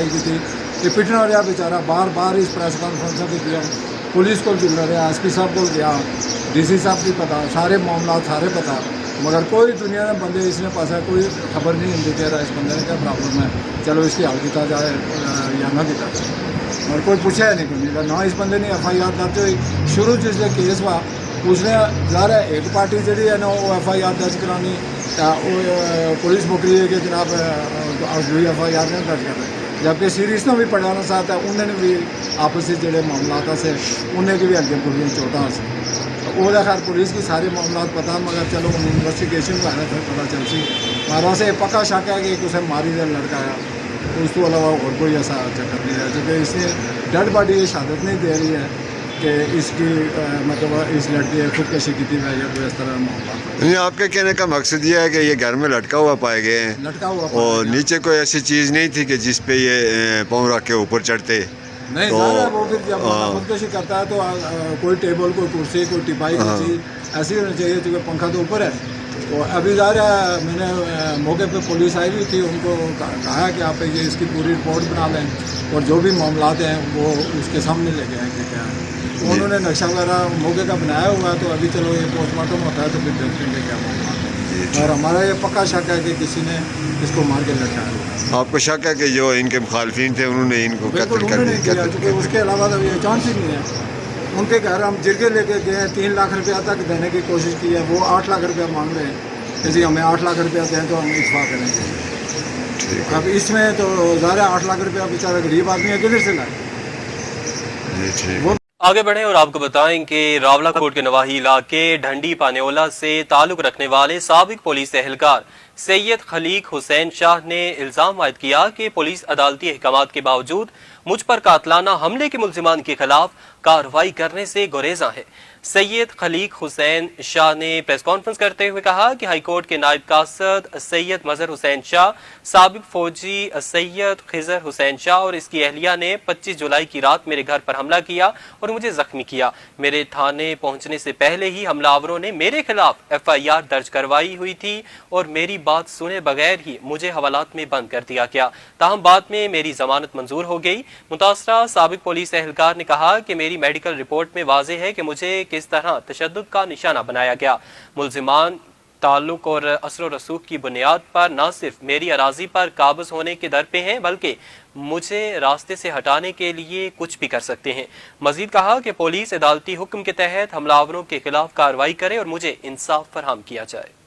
की थी ये पिटना हो रहा बेचारा, बार बार इस प्रेस कॉन्फ्रेंस भी किया, पुलिस को भी मिल रहा है, SP साहब को गया, DC साहब भी पता, सारे मामला सारे पता, मगर कोई दुनिया में बंदे इसने पास है कोई खबर नहीं हिंदी दे रहा इस बंदे ने क्या प्रॉब्लम है, चलो इसकी हल किया जाए या ना किया जाए, मगर कोई पूछा है नहीं कोई ना इस बंदे ने FIR दर्ज हुई। शुरू जिसले केस हुआ उसने ज़ाहिर है एक पार्टी जी है ना वो FIR दर्ज करानी पुलिस मुकरी है कि जनाब FIR नहीं दर्ज कर रहे, जबकि सीरीज ने भी पढ़ाना चाहता है उन्होंने भी आपसी जोड़े मामला से उन्हें भी अगे पूरी चोटा से वो खैर पुलिस की सारे मामला पता, मगर चलो इन्वेस्टिगेशन है फिर पता चल सी, मारा से पक्का शक है कि उसे मारी दे लड़का है, उस तो अलावा और कोई ऐसा चक्कर नहीं है, क्योंकि इसने डेड बॉडी ये शहादत नहीं दे रही है कि इसकी मतलब इस लड़की खुदकशी की थी या कोई इस तरह मामला। नहीं, आपके कहने का मकसद ये है कि ये घर में लटका हुआ पाए गए हैं, लटका हुआ और नीचे कोई ऐसी चीज़ नहीं थी कि जिस पे ये पाँव रख के ऊपर चढ़ते, नहीं तो वो फिर जब खुदकशी करता है तो कोई टेबल कोई कुर्सी कोई टिपाई कोई चीज़ ऐसी होनी चाहिए, क्योंकि पंखा तो ऊपर है। तो अभी ज़ाहिर है मैंने मौके पे पुलिस आई हुई थी, उनको कहा कि आप ये इसकी पूरी रिपोर्ट बना लें और जो भी मामला हैं वो उसके सामने लेके आएंगे क्या है, तो उन्होंने नक्शा वगैरह मौके का बनाया हुआ है, तो अभी चलो ये पोस्टमार्टम होता है तो फिर देखेंगे क्या मामला है, और हमारा ये पक्का शक है कि किसी ने इसको मार के लटकाया हुआ। आपको शक है कि जो इनके मुखालफिन थे उन्होंने इनको कत्ल कर नहीं किया, क्योंकि उसके अलावा तो ये चांस ही नहीं है। उनके घर हम जिरगे लेके गए, 3 लाख रुपया तक देने की कोशिश की है, वो 8 लाख रुपया मांग रहे हैं कि जी हमें 8 लाख रुपया दें तो हम इतफा करेंगे। अब इसमें तो ज़्यादा 8 लाख रुपया बेचारा गरीब आदमी है, किधर से लाए। आगे बढ़ें और आपको बताएं कि रावलाकोट के नवाही इलाके ढंडी पानेोला से ताल्लुक रखने वाले साबिक पुलिस एहलकार सैयद खलीक हुसैन शाह ने इल्जाम आयद किया कि पुलिस अदालती अहकामात के बावजूद मुझ पर कातलाना हमले के मुल्जिमान के खिलाफ कार्रवाई करने से गुरेजा है। सैयद खलीक हुसैन शाह ने प्रेस कॉन्फ्रेंस करते हुए कहा कि हाईकोर्ट के नायब कासद सैयद मजहर हुसैन शाह, साबिक फौजी सैयद खिजर हुसैन शाह और इसकी अहलिया ने 25 जुलाई की रात मेरे घर पर हमला किया और मुझे जख्मी किया। मेरे थाने पहुंचने से पहले ही हमलावरों ने मेरे खिलाफ FIR दर्ज करवाई हुई थी और मेरी बात सुने बगैर ही मुझे हवालात में बंद कर दिया गया। ताहम बाद में मेरी जमानत मंजूर हो गई। मुतासरा साबिक पुलिस एहलकार ने कहा कि मेरी मेडिकल रिपोर्ट में वाज़ेह है कि मुझे किस तरह तशद्दुद का निशाना बनाया गया। मुल्जिमान ताल्लुक और असर और रसूख की बुनियाद पर न सिर्फ मेरी अराजी पर काबज होने के दर पे हैं, बल्कि मुझे रास्ते से हटाने के लिए कुछ भी कर सकते हैं। मजीद कहा कि पुलिस अदालती हुक्म के तहत हमलावरों के खिलाफ कार्रवाई करे और मुझे इंसाफ फराहम किया जाए।